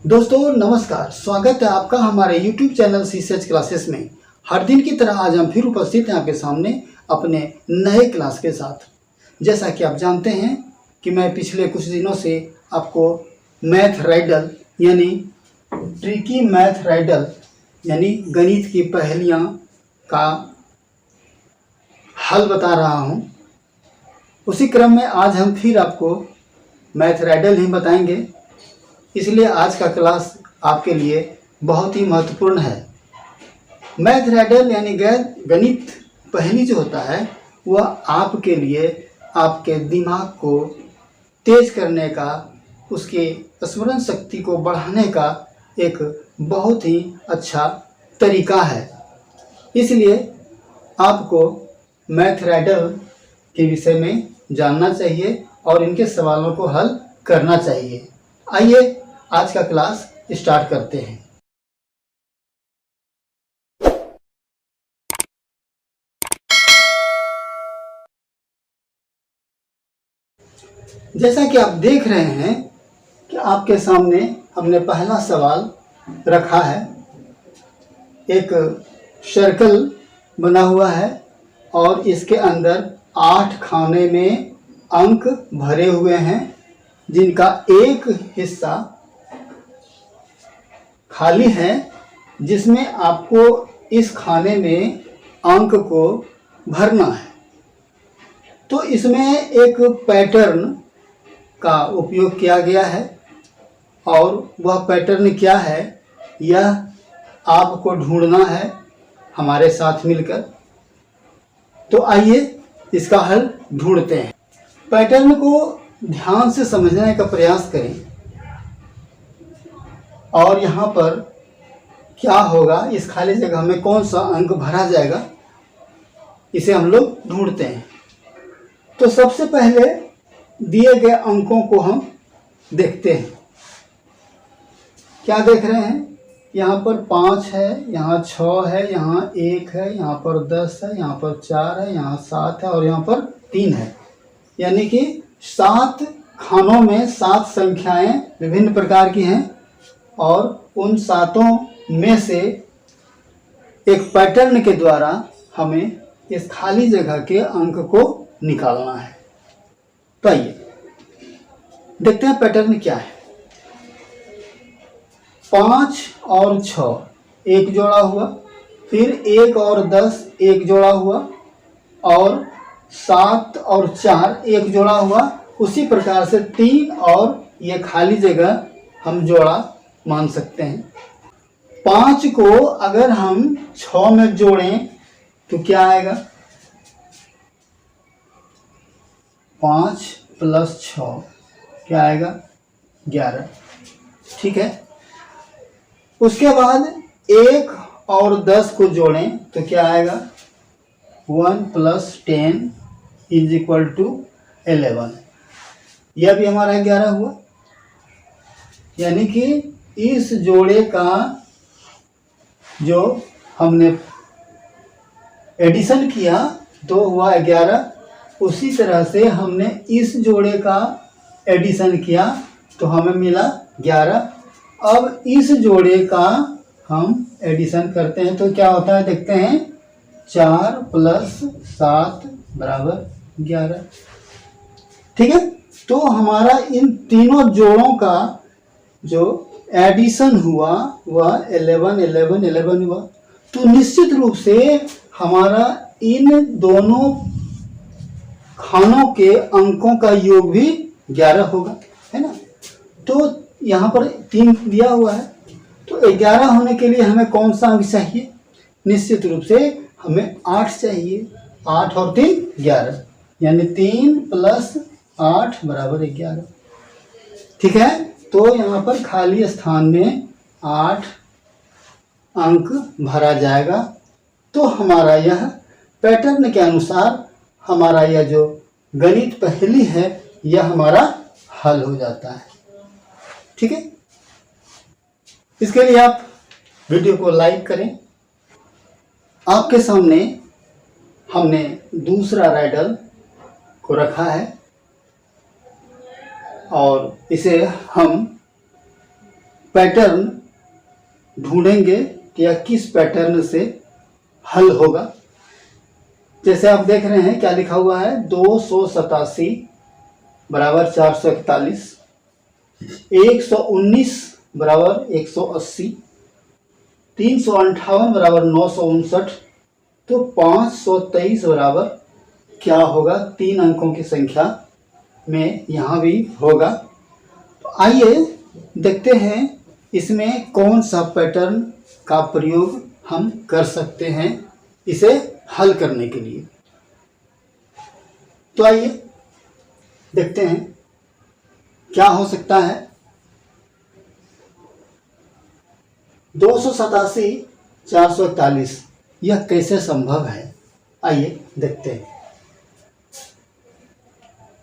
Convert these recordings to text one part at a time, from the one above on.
दोस्तों नमस्कार, स्वागत है आपका हमारे YouTube चैनल सीसेज क्लासेस में। हर दिन की तरह आज हम फिर उपस्थित हैं आपके सामने अपने नए क्लास के साथ। जैसा कि आप जानते हैं कि मैं पिछले कुछ दिनों से आपको मैथ राइडल यानी ट्रिकी मैथ राइडल यानी गणित की पहेलियाँ का हल बता रहा हूँ। उसी क्रम में आज हम फिर आपको मैथ राइडल ही बताएंगे, इसलिए आज का क्लास आपके लिए बहुत ही महत्वपूर्ण है। मैथ राइडल यानी गणित पहेली जो होता है वह आपके लिए आपके दिमाग को तेज करने का, उसके स्मरण शक्ति को बढ़ाने का एक बहुत ही अच्छा तरीका है। इसलिए आपको मैथ राइडल के विषय में जानना चाहिए और इनके सवालों को हल करना चाहिए। आइए आज का क्लास स्टार्ट करते हैं। जैसा कि आप देख रहे हैं कि आपके सामने हमने पहला सवाल रखा है। एक सर्कल बना हुआ है और इसके अंदर 8 खाने में अंक भरे हुए हैं, जिनका एक हिस्सा खाली है, जिसमें आपको इस खाने में अंक को भरना है। तो इसमें एक पैटर्न का उपयोग किया गया है और वह पैटर्न क्या है यह आपको ढूंढना है हमारे साथ मिलकर। तो आइए इसका हल ढूंढते हैं। पैटर्न को ध्यान से समझने का प्रयास करें और यहाँ पर क्या होगा, इस खाली जगह में कौन सा अंक भरा जाएगा, इसे हम लोग ढूंढते हैं। तो सबसे पहले दिए गए अंकों को हम देखते हैं। क्या देख रहे हैं? यहाँ पर 5 है, यहाँ 6 है, यहाँ 1 है, यहाँ पर 10 है, यहाँ पर 4 है, यहाँ 7 है और यहाँ पर 3 है। यानी कि 7 खानों में 7 संख्याएं विभिन्न प्रकार की हैं और उन 7 में से एक पैटर्न के द्वारा हमें इस खाली जगह के अंक को निकालना है। तो आइए देखते हैं पैटर्न क्या है। 5 और 6 एक जोड़ा हुआ, फिर 1 और 10 एक जोड़ा हुआ और 7 और 4 एक जोड़ा हुआ। उसी प्रकार से 3 और ये खाली जगह हम जोड़ा मान सकते हैं। 5 को अगर हम 6 में जोड़ें तो क्या आएगा? 5 + 6 क्या आएगा? 11। ठीक है। उसके बाद 1 और 10 को जोड़ें तो क्या आएगा? 1 + 10 = 11। यह भी हमारा 11 हुआ। यानी कि इस जोड़े का जो हमने एडिशन किया तो हुआ 11। उसी तरह से हमने इस जोड़े का एडिशन किया तो हमें मिला 11। अब इस जोड़े का हम एडिशन करते हैं तो क्या होता है देखते हैं। 4 + 7 = 11। ठीक है। तो हमारा इन तीनों जोड़ों का जो एडिशन हुआ वह 11 11 11 हुआ। तो निश्चित रूप से हमारा इन दोनों खानों के अंकों का योग भी 11 होगा, है ना। तो यहाँ पर 3 दिया हुआ है, तो 11 होने के लिए हमें कौन सा अंक चाहिए? निश्चित रूप से हमें 8 चाहिए। 8 और 3 11, यानी 3 + 8 = 11। ठीक है। तो यहाँ पर खाली स्थान में 8 अंक भरा जाएगा। तो हमारा यह पैटर्न के अनुसार हमारा यह जो गणित पहेली है यह हमारा हल हो जाता है। ठीक है। इसके लिए आप वीडियो को लाइक करें। आपके सामने हमने दूसरा राइडल को रखा है और इसे हम पैटर्न ढूंढेंगे कि यह किस पैटर्न से हल होगा। जैसे आप देख रहे हैं क्या लिखा हुआ है, 287 बराबर 441, 119 बराबर 180, 358 बराबर 959, तो 523 बराबर क्या होगा, 3 अंकों की संख्या में यहाँ भी होगा। तो आइए देखते हैं इसमें कौन सा पैटर्न का प्रयोग हम कर सकते हैं इसे हल करने के लिए। तो आइए देखते हैं क्या हो सकता है। 287 441 यह कैसे संभव है, आइए देखते हैं।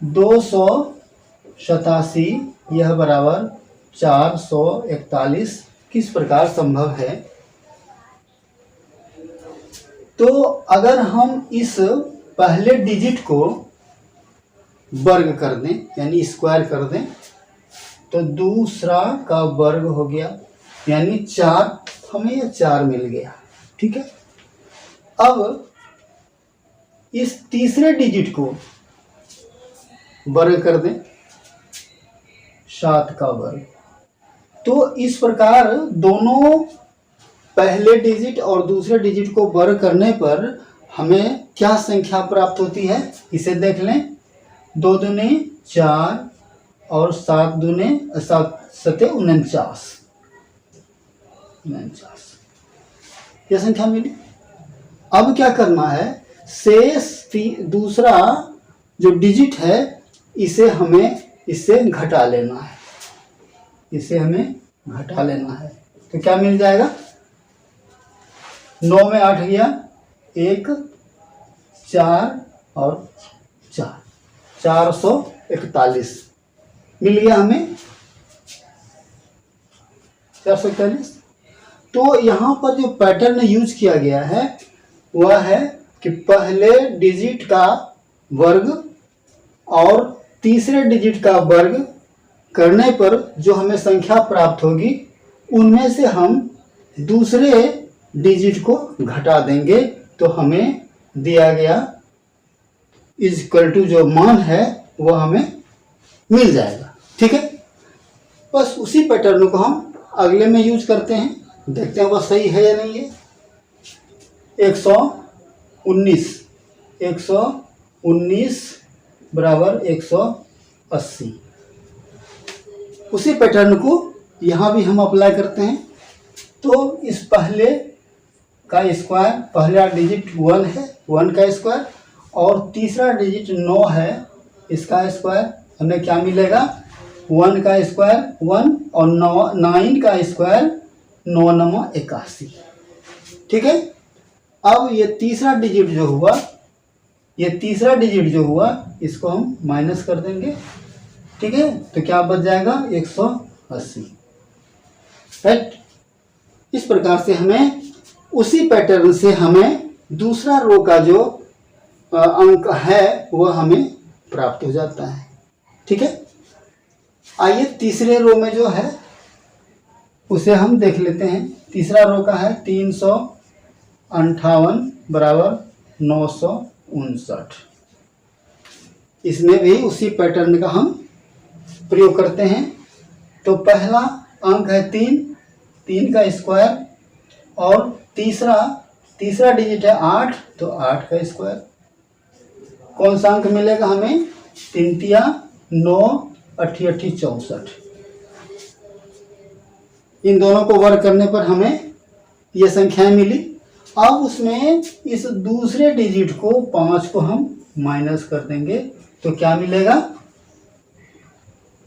287 यह बराबर 441 किस प्रकार संभव है। तो अगर हम इस पहले डिजिट को वर्ग कर दें यानी स्क्वायर कर दें तो दूसरा का वर्ग हो गया यानी 4, हमें यह 4 मिल गया। ठीक है, अब इस तीसरे डिजिट को वर्ग कर दें, 7 का वर्ग। तो इस प्रकार दोनों पहले डिजिट और दूसरे डिजिट को वर्ग करने पर हमें क्या संख्या प्राप्त होती है, इसे देख लें। 2 दूने 4 और 7 दूने 7 सते 49, यह संख्या मिली। अब क्या करना है, शेष दूसरा जो डिजिट है इसे हमें इससे घटा लेना है, इसे हमें घटा लेना है। तो क्या मिल जाएगा, 9 में 8 गया, 1 4 और 4, 441 मिल गया हमें 441। तो यहाँ पर जो पैटर्न यूज किया गया है वह है कि पहले डिजिट का वर्ग और तीसरे डिजिट का वर्ग करने पर जो हमें संख्या प्राप्त होगी उनमें से हम दूसरे डिजिट को घटा देंगे तो हमें दिया गया इज इक्वल टू जो मान है वह हमें मिल जाएगा। ठीक है, बस उसी पैटर्न को हम अगले में यूज करते हैं, देखते हैं वह सही है या नहीं है। 119 बराबर 180, उसी पैटर्न को यहाँ भी हम अप्लाई करते हैं। तो इस पहले का स्क्वायर, पहला डिजिट 1 है, 1 का स्क्वायर, और तीसरा डिजिट 9 है, इसका स्क्वायर हमें क्या मिलेगा, 1 का स्क्वायर 1 और 9 का स्क्वायर 9 9 81। ठीक है, अब ये तीसरा डिजिट जो हुआ, ये तीसरा डिजिट जो हुआ इसको हम माइनस कर देंगे। ठीक है, तो क्या बच जाएगा 180। राइट, इस प्रकार से हमें उसी पैटर्न से हमें दूसरा रो का जो अंक है वह हमें प्राप्त हो जाता है। ठीक है, आइए तीसरे रो में जो है उसे हम देख लेते हैं। तीसरा रो का है 358 बराबर 959। इसमें भी उसी पैटर्न का हम प्रयोग करते हैं। तो पहला अंक है 3 का स्क्वायर, और तीसरा डिजिट है 8, तो 8 का स्क्वायर। कौन सा अंक मिलेगा हमें, 3 तिया 9 8 8 64। इन दोनों को वर्ग करने पर हमें ये संख्याएं मिली। अब उसमें इस दूसरे डिजिट को 5 को हम माइनस कर देंगे तो क्या मिलेगा,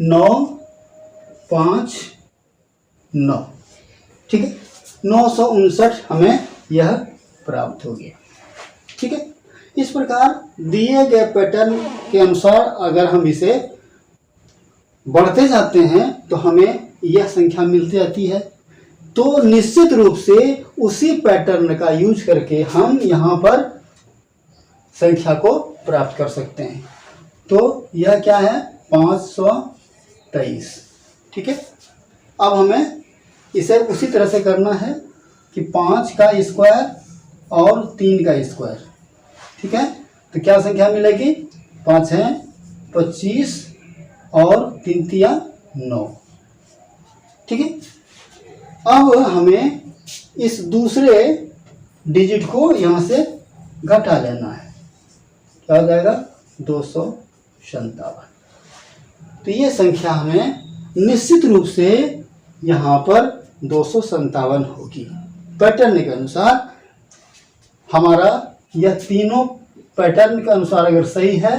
9 5 9। ठीक है, 959 हमें यह प्राप्त हो गया। ठीक है, इस प्रकार दिए गए पैटर्न के अनुसार अगर हम इसे बढ़ते जाते हैं तो हमें यह संख्या मिलती जाती है। तो निश्चित रूप से उसी पैटर्न का यूज करके हम यहाँ पर संख्या को प्राप्त कर सकते हैं। तो यह क्या है, 523। ठीक है, अब हमें इसे उसी तरह से करना है कि 5 का स्क्वायर और 3 का स्क्वायर, ठीक है। तो क्या संख्या मिलेगी, 5 है 25 और 3 तिया 9, ठीक है। अब हमें इस दूसरे डिजिट को यहाँ से घटा लेना है, क्या हो जाएगा 257। तो ये संख्या हमें निश्चित रूप से यहाँ पर 257 होगी। पैटर्न के अनुसार हमारा यह तीनों पैटर्न के अनुसार अगर सही है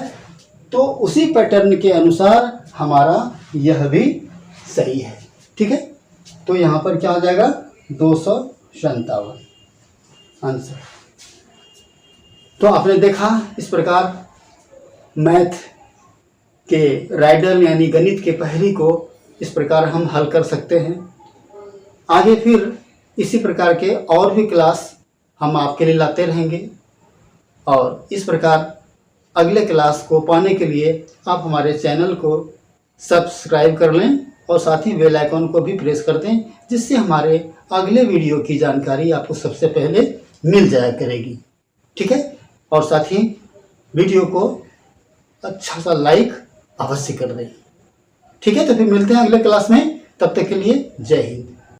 तो उसी पैटर्न के अनुसार हमारा यह भी सही है, ठीक है। तो यहाँ पर क्या हो जाएगा 257 आंसर। तो आपने देखा इस प्रकार मैथ के राइडल यानी गणित के पहेली को इस प्रकार हम हल कर सकते हैं। आगे फिर इसी प्रकार के और भी क्लास हम आपके लिए लाते रहेंगे और इस प्रकार अगले क्लास को पाने के लिए आप हमारे चैनल को सब्सक्राइब कर लें और साथ ही बेल आइकन को भी प्रेस कर दें, जिससे हमारे अगले वीडियो की जानकारी आपको सबसे पहले मिल जाया करेगी, ठीक है। और साथ ही वीडियो को अच्छा सा लाइक अवश्य कर दें, ठीक है। तो फिर मिलते हैं अगले क्लास में, तब तक के लिए जय हिंद।